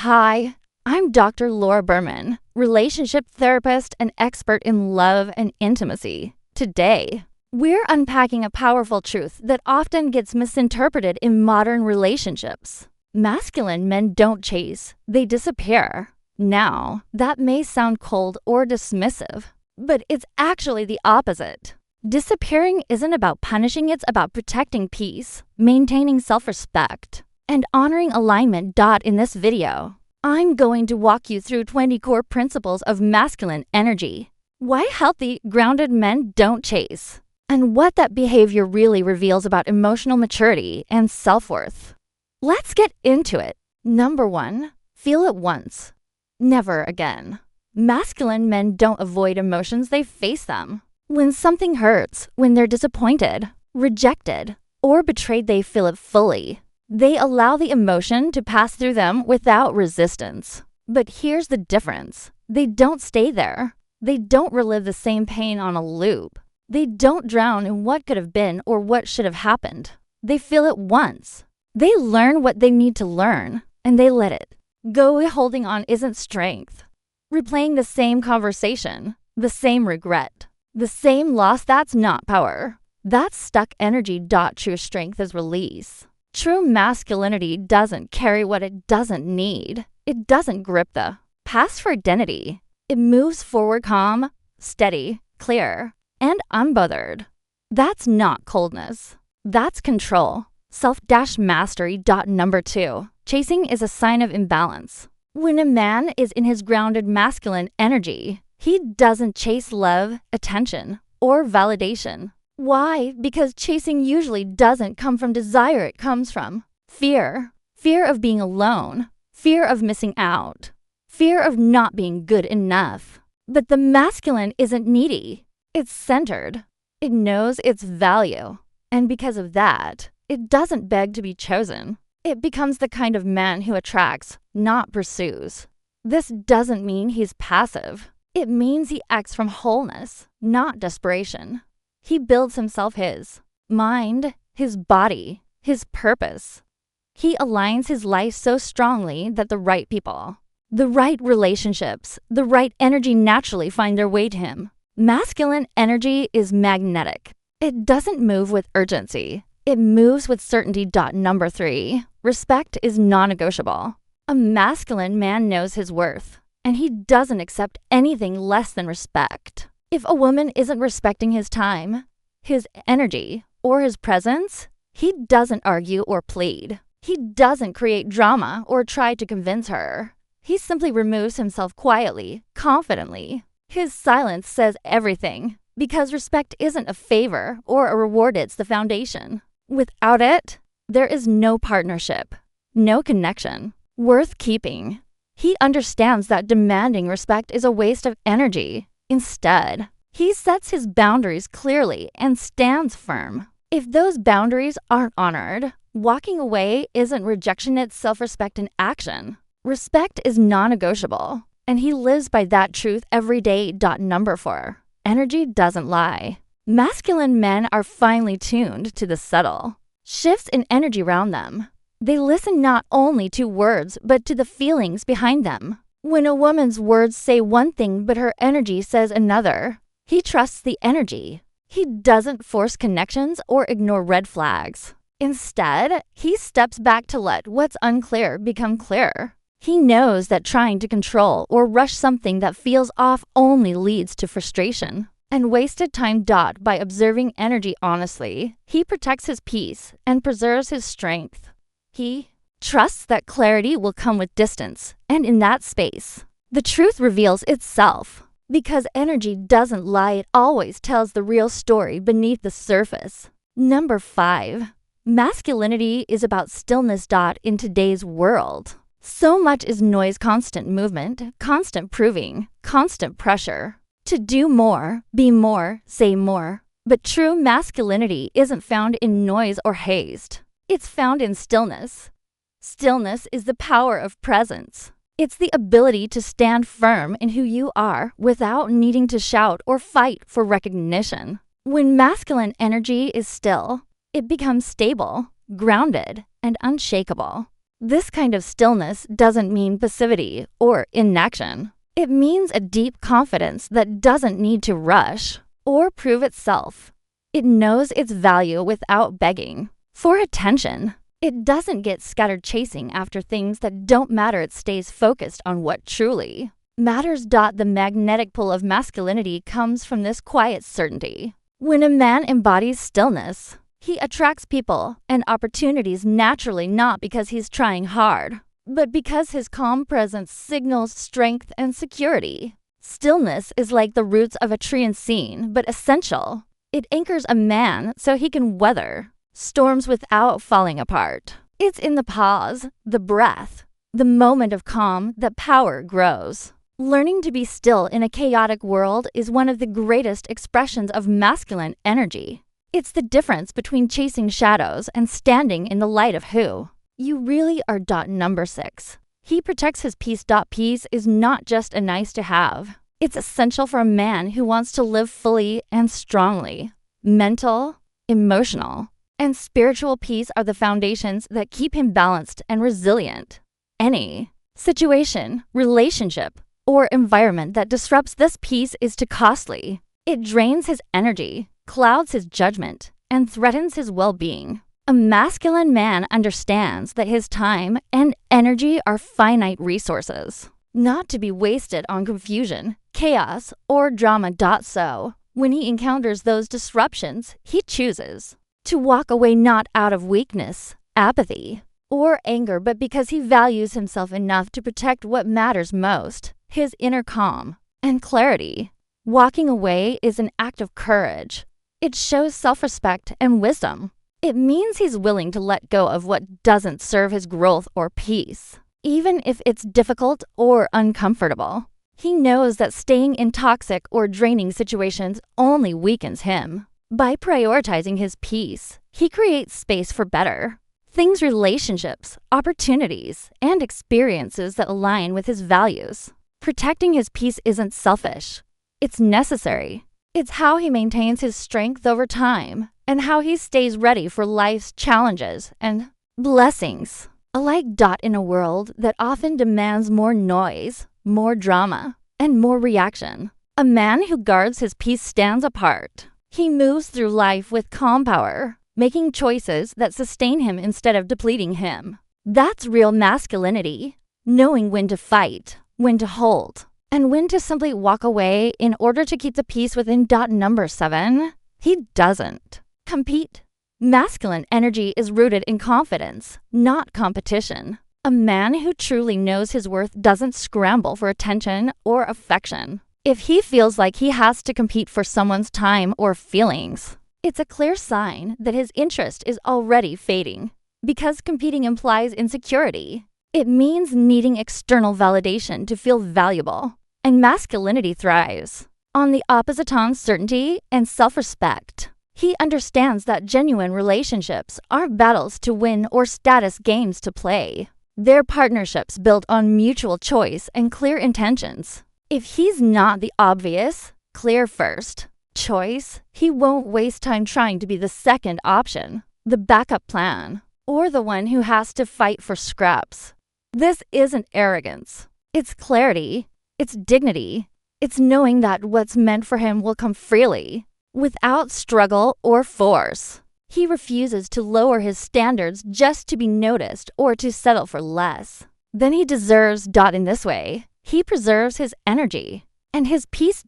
Hi, I'm Dr. Laura Berman, relationship therapist and expert in love and intimacy. Today, we're unpacking a powerful truth that often gets misinterpreted in modern relationships. Masculine men don't chase, they disappear. Now, that may sound cold or dismissive, but it's actually the opposite. Disappearing isn't about punishing, it's about protecting peace, maintaining self-respect, and honoring alignment. In this video, I'm going to walk you through 20 core principles of masculine energy, why healthy, grounded men don't chase, and what that behavior really reveals about emotional maturity and self-worth. Let's get into it. Number 1, feel it once, never again. Masculine men don't avoid emotions, they face them. When something hurts, when they're disappointed, rejected, or betrayed, they feel it fully. They allow the emotion to pass through them without resistance. But here's the difference. They don't stay there. They don't relive the same pain on a loop. They don't drown in what could have been or what should have happened. They feel it once. They learn what they need to learn, and they let it go. Holding on isn't strength. Replaying the same conversation, the same regret, the same loss, that's not power. That's stuck energy. True strength is release. True masculinity doesn't carry what it doesn't need. It doesn't grip the past for identity. It moves forward calm, steady, clear, and unbothered. That's not coldness. That's control. Self-mastery. Number 2, chasing is a sign of imbalance. When a man is in his grounded masculine energy, he doesn't chase love, attention, or validation. Why? Because chasing usually doesn't come from desire, it comes from fear. Fear of being alone, fear of missing out, fear of not being good enough. But the masculine isn't needy, it's centered. It knows its value, and because of that, it doesn't beg to be chosen. It becomes the kind of man who attracts, not pursues. This doesn't mean he's passive. It means he acts from wholeness, not desperation. He builds himself his mind, his body, his purpose. He aligns his life so strongly that the right people, the right relationships, the right energy naturally find their way to him. Masculine energy is magnetic. It doesn't move with urgency. It moves with certainty. Number 3, respect is non-negotiable. A masculine man knows his worth, and he doesn't accept anything less than respect. If a woman isn't respecting his time, his energy, or his presence, he doesn't argue or plead. He doesn't create drama or try to convince her. He simply removes himself quietly, confidently. His silence says everything, because respect isn't a favor or a reward, it's the foundation. Without it, there is no partnership, no connection worth keeping. He understands that demanding respect is a waste of energy. Instead, he sets his boundaries clearly and stands firm. If those boundaries aren't honored, walking away isn't rejection, it's self-respect in action. Respect is non-negotiable, and he lives by that truth every day. Number 4, energy doesn't lie. Masculine men are finely tuned to the subtle shifts in energy around them. They listen not only to words, but to the feelings behind them. When a woman's words say one thing but her energy says another, he trusts the energy. He doesn't force connections or ignore red flags. Instead, he steps back to let what's unclear become clear. He knows that trying to control or rush something that feels off only leads to frustration and wasted time. By observing energy honestly, he protects his peace and preserves his strength. He trusts that clarity will come with distance, and in that space, the truth reveals itself. Because energy doesn't lie, it always tells the real story beneath the surface. Number 5, masculinity is about stillness. In today's world, so much is noise, constant movement, constant proving, constant pressure to do more, be more, say more. But true masculinity isn't found in noise or haste. It's found in stillness. Stillness is the power of presence. It's the ability to stand firm in who you are without needing to shout or fight for recognition. When masculine energy is still, it becomes stable, grounded, and unshakable. This kind of stillness doesn't mean passivity or inaction. It means a deep confidence that doesn't need to rush or prove itself. It knows its value without begging for attention. It doesn't get scattered chasing after things that don't matter. It stays focused on what truly matters. The magnetic pull of masculinity comes from this quiet certainty. When a man embodies stillness, he attracts people and opportunities naturally, not because he's trying hard, but because his calm presence signals strength and security. Stillness is like the roots of a tree, unseen but essential. It anchors a man so he can weather storms without falling apart. It's in the pause, the breath, the moment of calm that power grows. Learning to be still in a chaotic world is one of the greatest expressions of masculine energy. It's the difference between chasing shadows and standing in the light of who you really are. Number 6. He protects his peace. Peace is not just a nice to have. It's essential for a man who wants to live fully and strongly. Mental, emotional, and spiritual peace are the foundations that keep him balanced and resilient. Any situation, relationship, or environment that disrupts this peace is too costly. It drains his energy, clouds his judgment, and threatens his well-being. A masculine man understands that his time and energy are finite resources, not to be wasted on confusion, chaos, or drama. So, when he encounters those disruptions, he chooses to walk away, not out of weakness, apathy, or anger, but because he values himself enough to protect what matters most, his inner calm and clarity. Walking away is an act of courage. It shows self-respect and wisdom. It means he's willing to let go of what doesn't serve his growth or peace, even if it's difficult or uncomfortable. He knows that staying in toxic or draining situations only weakens him. By prioritizing his peace, he creates space for better things, relationships, opportunities, and experiences that align with his values. Protecting his peace isn't selfish. It's necessary. It's how he maintains his strength over time and how he stays ready for life's challenges and blessings alike. In a world that often demands more noise, more drama, and more reaction, a man who guards his peace stands apart. He moves through life with calm power, making choices that sustain him instead of depleting him. That's real masculinity, knowing when to fight, when to hold, and when to simply walk away in order to keep the peace within. Number 7. He doesn't compete. Masculine energy is rooted in confidence, not competition. A man who truly knows his worth doesn't scramble for attention or affection. If he feels like he has to compete for someone's time or feelings, it's a clear sign that his interest is already fading. Because competing implies insecurity, it means needing external validation to feel valuable. And masculinity thrives on the opposite, on certainty and self-respect. He understands that genuine relationships aren't battles to win or status games to play. They're partnerships built on mutual choice and clear intentions. If he's not the obvious, clear first choice, he won't waste time trying to be the second option, the backup plan, or the one who has to fight for scraps. This isn't arrogance. It's clarity. It's dignity. It's knowing that what's meant for him will come freely, without struggle or force. He refuses to lower his standards just to be noticed or to settle for less than he deserves. In this way, he preserves his energy and his peace.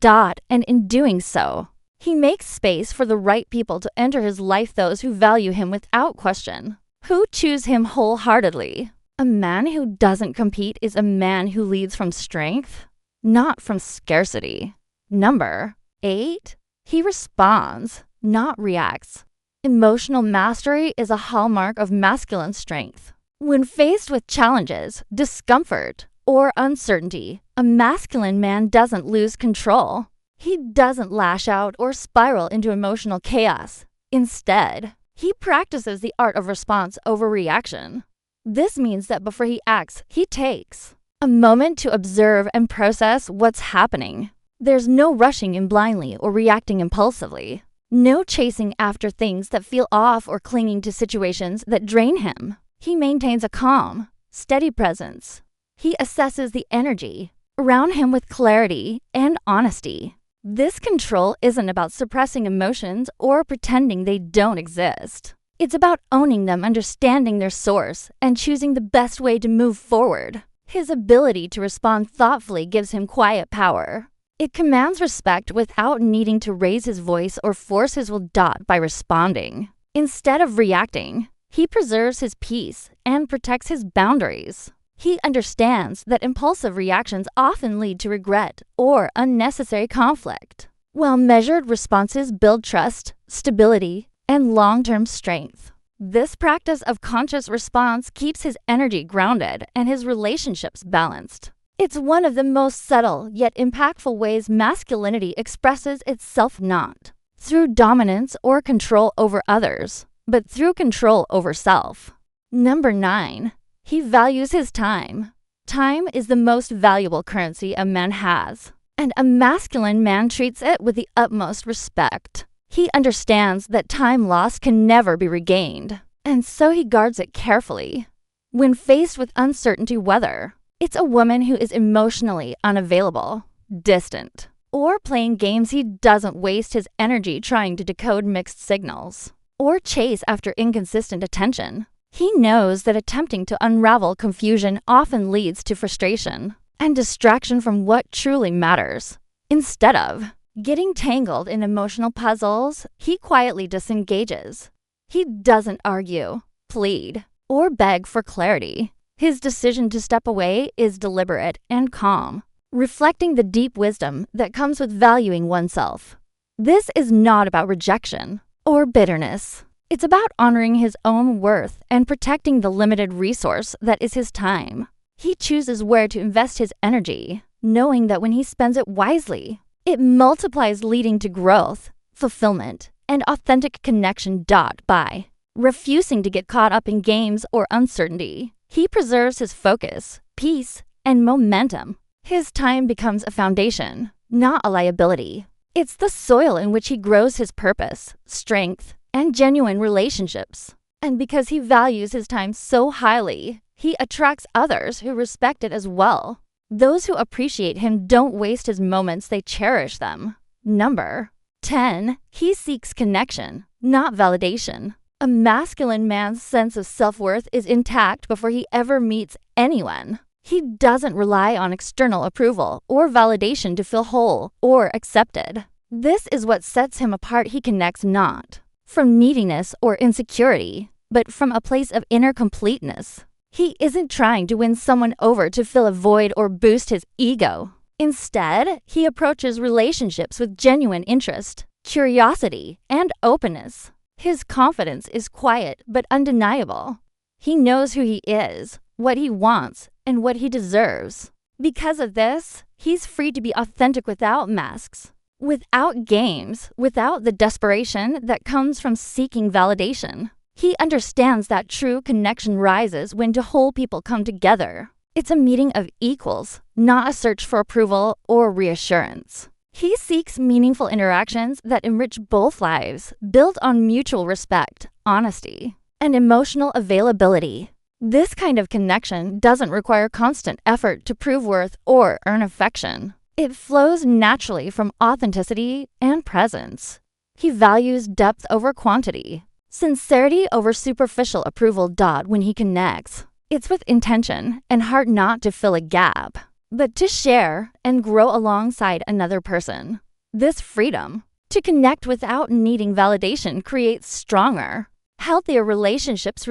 And in doing so, he makes space for the right people to enter his life, those who value him without question, who choose him wholeheartedly. A man who doesn't compete is a man who leads from strength, not from scarcity. Number 8. He responds, not reacts. Emotional mastery is a hallmark of masculine strength. When faced with challenges, discomfort, or uncertainty, a masculine man doesn't lose control. He doesn't lash out or spiral into emotional chaos. Instead, he practices the art of response over reaction. This means that before he acts, he takes a moment to observe and process what's happening. There's no rushing in blindly or reacting impulsively. No chasing after things that feel off or clinging to situations that drain him. He maintains a calm, steady presence. He assesses the energy around him with clarity and honesty. This control isn't about suppressing emotions or pretending they don't exist. It's about owning them, understanding their source, and choosing the best way to move forward. His ability to respond thoughtfully gives him quiet power. It commands respect without needing to raise his voice or force his will by responding. Instead of reacting, he preserves his peace and protects his boundaries. He understands that impulsive reactions often lead to regret or unnecessary conflict, while measured responses build trust, stability, and long-term strength. This practice of conscious response keeps his energy grounded and his relationships balanced. It's one of the most subtle yet impactful ways masculinity expresses itself, not through dominance or control over others, but through control over self. Number 9. He values his time. Time is the most valuable currency a man has, and a masculine man treats it with the utmost respect. He understands that time lost can never be regained, and so he guards it carefully. When faced with uncertainty whether it's a woman who is emotionally unavailable, distant, or playing games, he doesn't waste his energy trying to decode mixed signals or chase after inconsistent attention. He knows that attempting to unravel confusion often leads to frustration and distraction from what truly matters. Instead of getting tangled in emotional puzzles, he quietly disengages. He doesn't argue, plead, or beg for clarity. His decision to step away is deliberate and calm, reflecting the deep wisdom that comes with valuing oneself. This is not about rejection or bitterness. It's about honoring his own worth and protecting the limited resource that is his time. He chooses where to invest his energy, knowing that when he spends it wisely, it multiplies, leading to growth, fulfillment, and authentic connection. By refusing to get caught up in games or uncertainty, he preserves his focus, peace, and momentum. His time becomes a foundation, not a liability. It's the soil in which he grows his purpose, strength, and genuine relationships. And because he values his time so highly, he attracts others who respect it as well. Those who appreciate him don't waste his moments, they cherish them. Number 10. He seeks connection, not validation. A masculine man's sense of self-worth is intact before he ever meets anyone. He doesn't rely on external approval or validation to feel whole or accepted. This is what sets him apart. He connects not from neediness or insecurity, but from a place of inner completeness. He isn't trying to win someone over to fill a void or boost his ego. Instead, he approaches relationships with genuine interest, curiosity, and openness. His confidence is quiet but undeniable. He knows who he is, what he wants, and what he deserves. Because of this, he's free to be authentic without masks, without games, without the desperation that comes from seeking validation. He understands that true connection rises when two whole people come together. It's a meeting of equals, not a search for approval or reassurance. He seeks meaningful interactions that enrich both lives, built on mutual respect, honesty, and emotional availability. This kind of connection doesn't require constant effort to prove worth or earn affection. It flows naturally from authenticity and presence. He values depth over quantity, sincerity over superficial approval. When he connects, it's with intention and heart, not to fill a gap, but to share and grow alongside another person. This freedom to connect without needing validation creates stronger, healthier relationships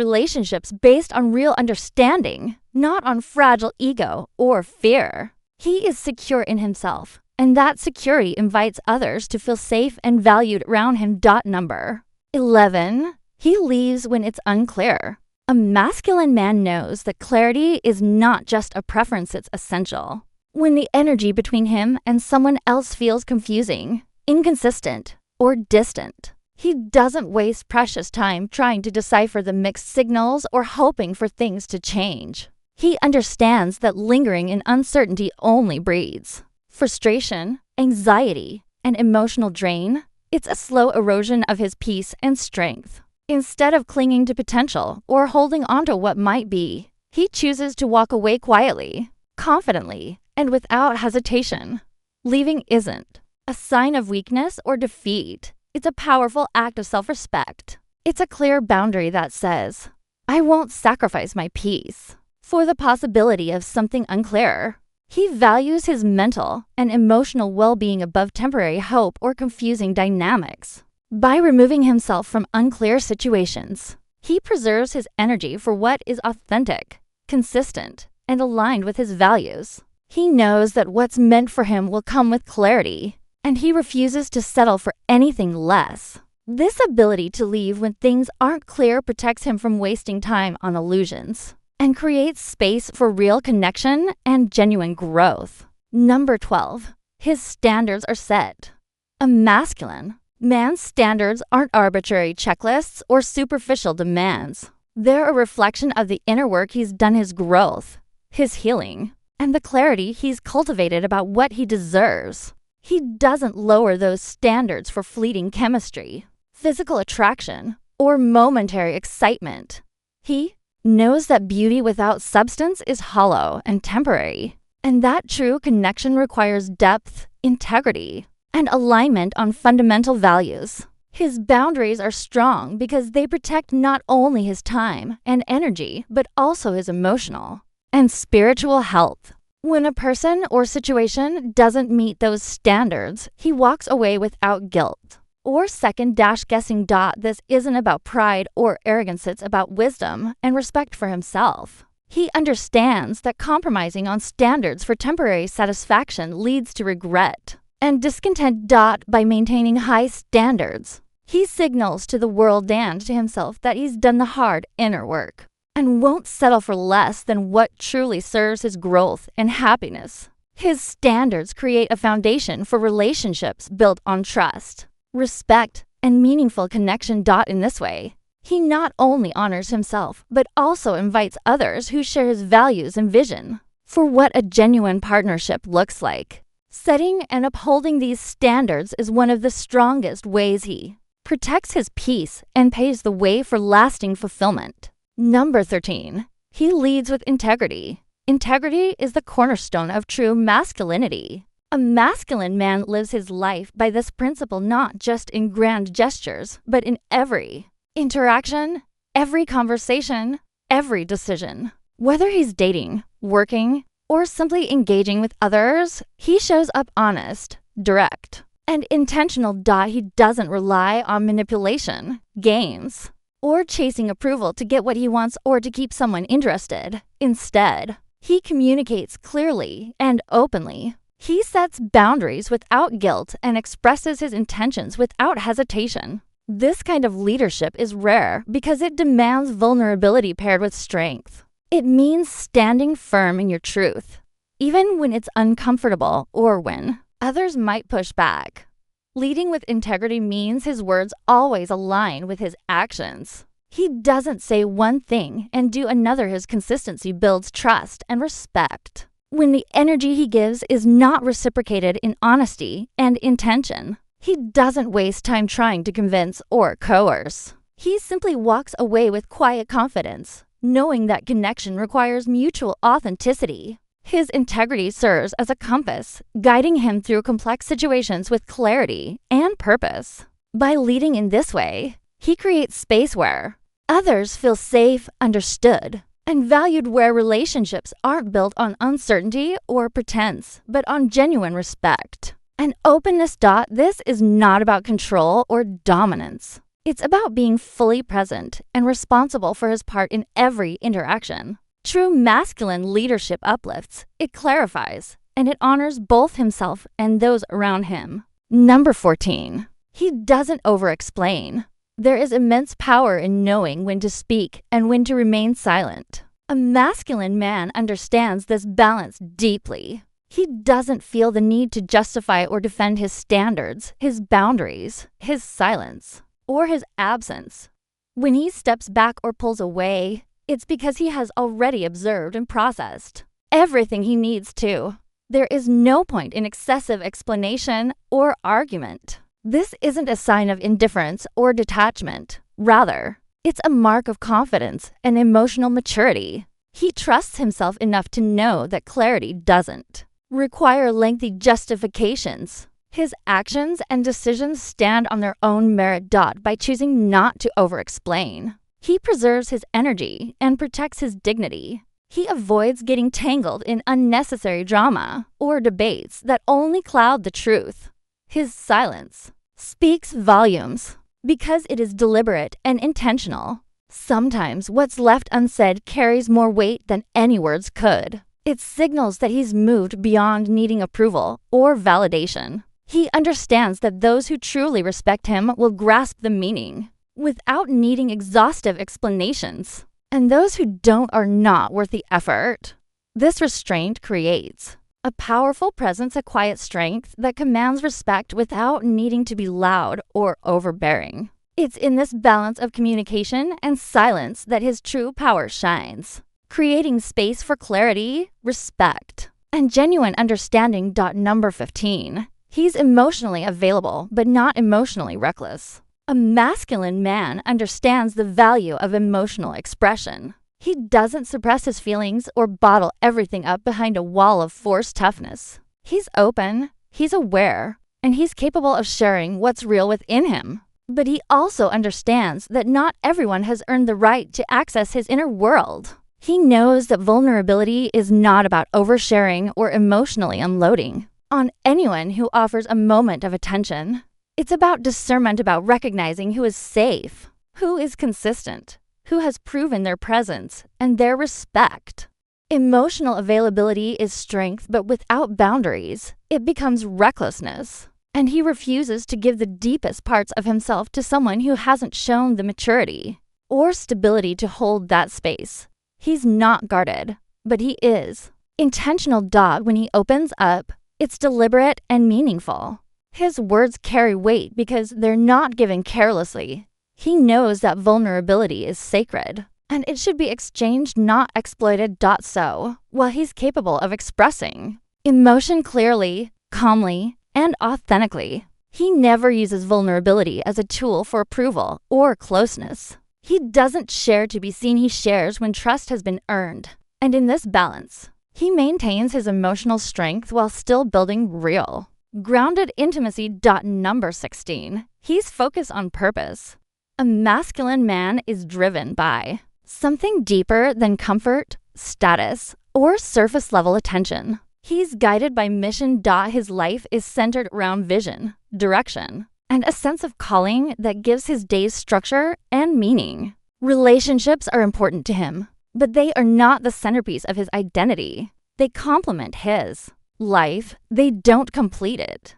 based on real understanding, not on fragile ego or fear. He is secure in himself, and that security invites others to feel safe and valued around him. Number 11. He leaves when it's unclear. A masculine man knows that clarity is not just a preference, it's essential. When the energy between him and someone else feels confusing, inconsistent, or distant, he doesn't waste precious time trying to decipher the mixed signals or hoping for things to change. He understands that lingering in uncertainty only breeds frustration, anxiety, and emotional drain. It's a slow erosion of his peace and strength. Instead of clinging to potential or holding onto what might be, He chooses to walk away quietly, confidently, and without hesitation. Leaving isn't a sign of weakness or defeat. It's a powerful act of self-respect. It's a clear boundary that says, I won't sacrifice my peace for the possibility of something unclear. He values his mental and emotional well-being above temporary hope or confusing dynamics. By removing himself from unclear situations, he preserves his energy for what is authentic, consistent, and aligned with his values. He knows that what's meant for him will come with clarity, and he refuses to settle for anything less. This ability to leave when things aren't clear protects him from wasting time on illusions and creates space for real connection and genuine growth. Number 12. His standards are set. A masculine man's standards aren't arbitrary checklists or superficial demands. They're a reflection of the inner work he's done, his growth, his healing, and the clarity he's cultivated about what he deserves. He doesn't lower those standards for fleeting chemistry, physical attraction, or momentary excitement. He knows that beauty without substance is hollow and temporary, and that true connection requires depth, integrity, and alignment on fundamental values. His boundaries are strong because they protect not only his time and energy, but also his emotional and spiritual health. When a person or situation doesn't meet those standards, he walks away without guilt or second-guessing. This isn't about pride or arrogance, it's about wisdom and respect for himself. He understands that compromising on standards for temporary satisfaction leads to regret and discontent. By maintaining high standards, he signals to the world and to himself that he's done the hard inner work and won't settle for less than what truly serves his growth and happiness. His standards create a foundation for relationships built on trust, respect, and meaningful connection. In this way, he not only honors himself, but also invites others who share his values and vision for what a genuine partnership looks like. Setting and upholding these standards is one of the strongest ways he protects his peace and paves the way for lasting fulfillment. Number 13. He leads with integrity. Integrity is the cornerstone of true masculinity. A masculine man lives his life by this principle, not just in grand gestures, but in every interaction, every conversation, every decision. Whether he's dating, working, or simply engaging with others, he shows up honest, direct, and intentional. He doesn't rely on manipulation, games, or chasing approval to get what he wants or to keep someone interested. Instead, he communicates clearly and openly. He sets boundaries without guilt and expresses his intentions without hesitation. This kind of leadership is rare because it demands vulnerability paired with strength. It means standing firm in your truth, even when it's uncomfortable or when others might push back. Leading with integrity means his words always align with his actions. He doesn't say one thing and do another. His consistency builds trust and respect. When the energy he gives is not reciprocated in honesty and intention, he doesn't waste time trying to convince or coerce. He simply walks away with quiet confidence, knowing that connection requires mutual authenticity. His integrity serves as a compass, guiding him through complex situations with clarity and purpose. By leading in this way, he creates space where others feel safe, understood, and valued, where relationships aren't built on uncertainty or pretense, but on genuine respect and openness. This is not about control or dominance. It's about being fully present and responsible for his part in every interaction. True masculine leadership uplifts, it clarifies, and it honors both himself and those around him. Number 14. He doesn't over-explain. There is immense power in knowing when to speak and when to remain silent. A masculine man understands this balance deeply. He doesn't feel the need to justify or defend his standards, his boundaries, his silence, or his absence. When he steps back or pulls away, it's because he has already observed and processed everything he needs to. There is no point in excessive explanation or argument. This isn't a sign of indifference or detachment. Rather, it's a mark of confidence and emotional maturity. He trusts himself enough to know that clarity doesn't require lengthy justifications. His actions and decisions stand on their own merit. By choosing not to over-explain, he preserves his energy and protects his dignity. He avoids getting tangled in unnecessary drama or debates that only cloud the truth. His silence speaks volumes because it is deliberate and intentional. Sometimes what's left unsaid carries more weight than any words could. It signals that he's moved beyond needing approval or validation. He understands that those who truly respect him will grasp the meaning without needing exhaustive explanations, and those who don't are not worth the effort. This restraint creates a powerful presence, a quiet strength that commands respect without needing to be loud or overbearing. It's in this balance of communication and silence that his true power shines, creating space for clarity, respect, and genuine understanding. Number 15. He's emotionally available, but not emotionally reckless. A masculine man understands the value of emotional expression. He doesn't suppress his feelings or bottle everything up behind a wall of forced toughness. He's open, he's aware, and he's capable of sharing what's real within him. But he also understands that not everyone has earned the right to access his inner world. He knows that vulnerability is not about oversharing or emotionally unloading on anyone who offers a moment of attention. It's about discernment, about recognizing who is safe, who is consistent, who has proven their presence and their respect. Emotional availability is strength, but without boundaries, it becomes recklessness. And he refuses to give the deepest parts of himself to someone who hasn't shown the maturity or stability to hold that space. He's not guarded, but he is intentional. When he opens up, it's deliberate and meaningful. His words carry weight because they're not given carelessly. He knows that vulnerability is sacred, and it should be exchanged, not exploited. So, while he's capable of expressing emotion clearly, calmly, and authentically, he never uses vulnerability as a tool for approval or closeness. He doesn't share to be seen, he shares when trust has been earned. And in this balance, he maintains his emotional strength while still building real, grounded intimacy. Number 16. He's focused on purpose. A masculine man is driven by something deeper than comfort, status, or surface-level attention. He's guided by mission. His life is centered around vision, direction, and a sense of calling that gives his days structure and meaning. Relationships are important to him, but they are not the centerpiece of his identity. They complement his life, they don't complete it.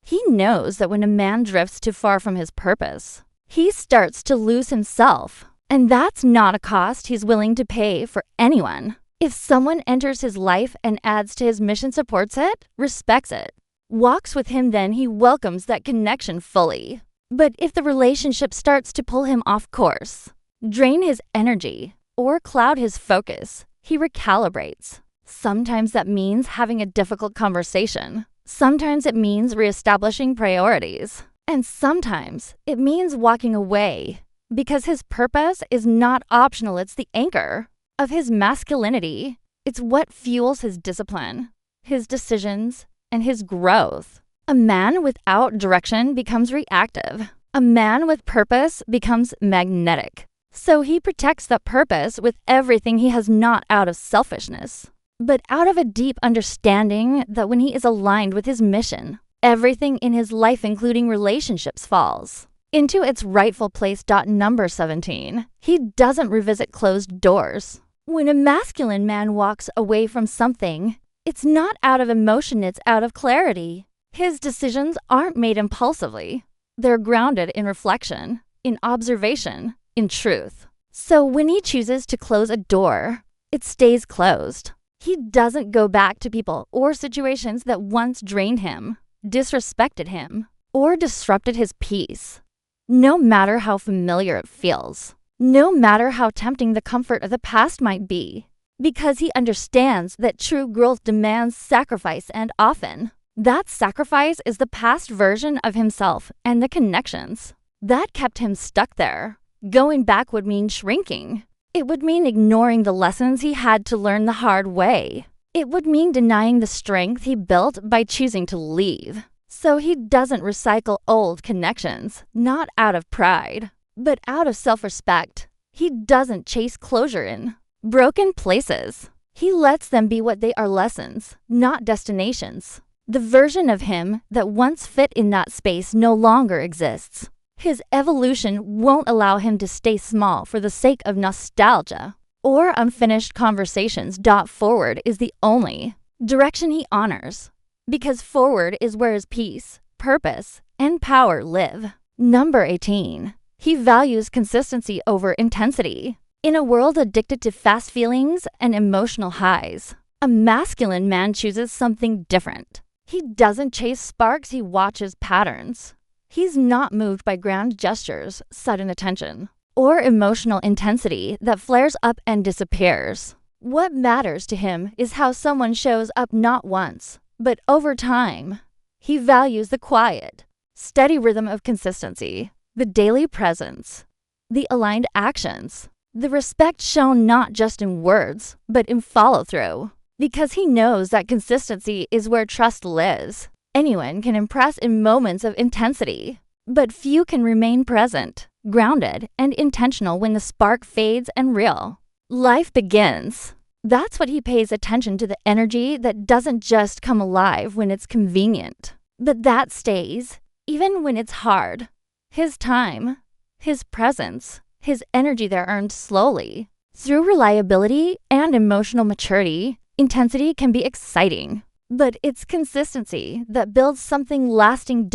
He knows that when a man drifts too far from his purpose, he starts to lose himself, and that's not a cost he's willing to pay for anyone. If someone enters his life and adds to his mission, supports it, respects it, walks with him, then he welcomes that connection fully. But if the relationship starts to pull him off course, drain his energy, or cloud his focus, he recalibrates. Sometimes that means having a difficult conversation. Sometimes it means reestablishing priorities. And sometimes it means walking away, because his purpose is not optional. It's the anchor of his masculinity. It's what fuels his discipline, his decisions, and his growth. A man without direction becomes reactive. A man with purpose becomes magnetic. So he protects that purpose with everything he has, not out of selfishness, but out of a deep understanding that when he is aligned with his mission, everything in his life, including relationships, falls into its rightful place. Number 17. He doesn't revisit closed doors. When a masculine man walks away from something, it's not out of emotion, it's out of clarity. His decisions aren't made impulsively. They're grounded in reflection, in observation, in truth. So when he chooses to close a door, it stays closed. He doesn't go back to people or situations that once drained him, disrespected him, or disrupted his peace. No matter how familiar it feels, no matter how tempting the comfort of the past might be, because he understands that true growth demands sacrifice, and often that sacrifice is the past version of himself and the connections that kept him stuck there. Going back would mean shrinking, It would mean ignoring the lessons he had to learn the hard way. It would mean denying the strength he built by choosing to leave. So he doesn't recycle old connections, not out of pride, but out of self-respect. He doesn't chase closure in broken places. He lets them be what they are, lessons, not destinations. The version of him that once fit in that space no longer exists. His evolution won't allow him to stay small for the sake of nostalgia or unfinished conversations. Forward is the only direction he honors, because forward is where his peace, purpose, and power live. Number 18. He values consistency over intensity. In a world addicted to fast feelings and emotional highs, a masculine man chooses something different. He doesn't chase sparks, he watches patterns. He's not moved by grand gestures, sudden attention, or emotional intensity that flares up and disappears. What matters to him is how someone shows up, not once, but over time. He values the quiet, steady rhythm of consistency, the daily presence, the aligned actions, the respect shown not just in words, but in follow-through. Because he knows that consistency is where trust lives. Anyone can impress in moments of intensity, but few can remain present, grounded, and intentional when the spark fades and real life begins. That's what he pays attention to, the energy that doesn't just come alive when it's convenient, but that stays, even when it's hard. His time, his presence, his energy there earned slowly. Through reliability and emotional maturity, intensity can be exciting, but it's consistency that builds something lasting.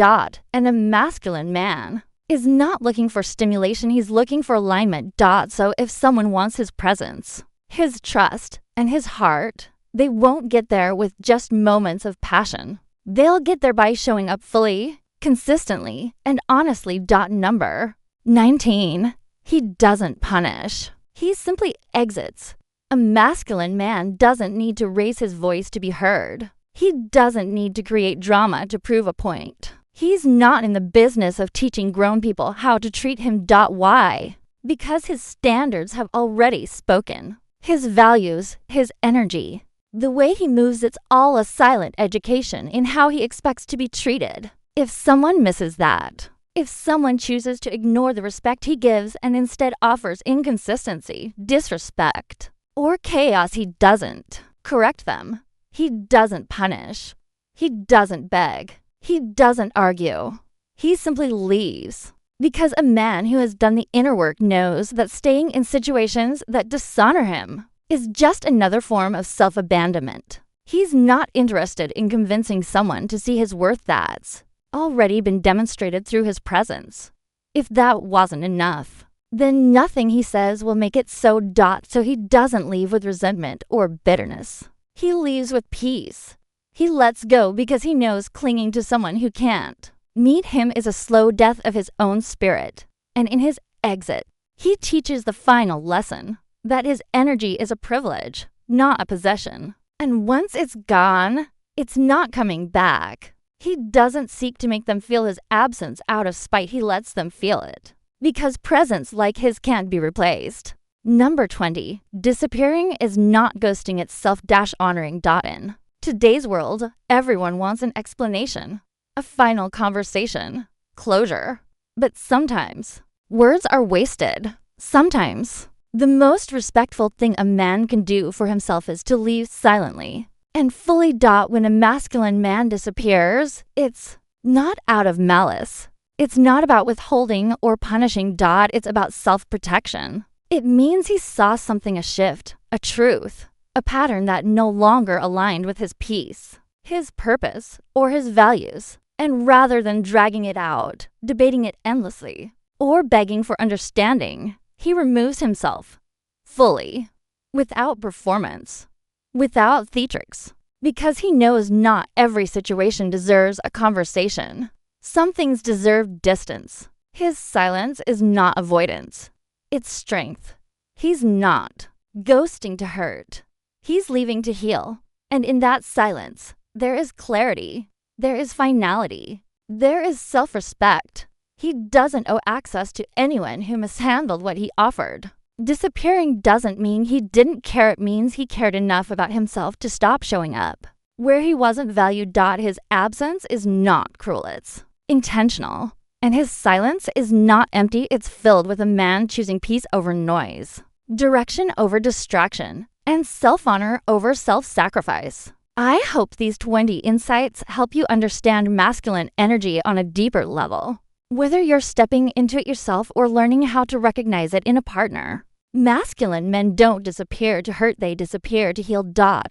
And a masculine man is not looking for stimulation, he's looking for alignment. So if someone wants his presence, his trust, and his heart, they won't get there with just moments of passion. They'll get there by showing up fully, consistently, and honestly. Number 19. He doesn't punish. He simply exits. A masculine man doesn't need to raise his voice to be heard. He doesn't need to create drama to prove a point. He's not in the business of teaching grown people how to treat him. Why? Because his standards have already spoken. His values, his energy, the way he moves, it's all a silent education in how he expects to be treated. If someone misses that, if someone chooses to ignore the respect he gives and instead offers inconsistency, disrespect, or chaos, he doesn't correct them. He doesn't punish. He doesn't beg. He doesn't argue. He simply leaves. Because a man who has done the inner work knows that staying in situations that dishonor him is just another form of self-abandonment. He's not interested in convincing someone to see his worth. That's already been demonstrated through his presence. If that wasn't enough, then nothing he says will make it so. So he doesn't leave with resentment or bitterness. He leaves with peace. He lets go because he knows clinging to someone who can't meet him is a slow death of his own spirit. And in his exit, he teaches the final lesson, that his energy is a privilege, not a possession. And once it's gone, it's not coming back. He doesn't seek to make them feel his absence out of spite. He lets them feel it. Because presence like his can't be replaced. Number 20. Disappearing is not ghosting itself. Honoring. In today's world, everyone wants an explanation, a final conversation, closure. But sometimes, words are wasted. Sometimes, the most respectful thing a man can do for himself is to leave silently and fully. When a masculine man disappears, it's not out of malice. It's not about withholding or punishing. It's about self-protection. It means he saw something, a shift, a truth, a pattern that no longer aligned with his peace, his purpose, or his values. And rather than dragging it out, debating it endlessly, or begging for understanding, he removes himself fully, without performance, without theatrics, because he knows not every situation deserves a conversation. Some things deserve distance. His silence is not avoidance. It's strength. He's not ghosting to hurt. He's leaving to heal. And in that silence, there is clarity. There is finality. There is self-respect. He doesn't owe access to anyone who mishandled what he offered. Disappearing doesn't mean he didn't care, it means he cared enough about himself to stop showing up. Where he wasn't valued, his absence is not cruel, it's intentional. And his silence is not empty, it's filled with a man choosing peace over noise, direction over distraction, and self-honor over self-sacrifice. I hope these 20 insights help you understand masculine energy on a deeper level. Whether you're stepping into it yourself or learning how to recognize it in a partner, masculine men don't disappear to hurt, they disappear to heal.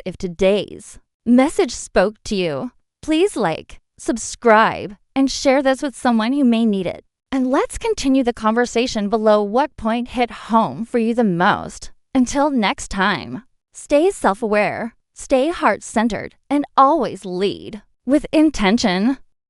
If today's message spoke to you, please like, subscribe, and share this with someone who may need it. And let's continue the conversation below. What point hit home for you the most? Until next time, stay self-aware, stay heart-centered, and always lead with intention.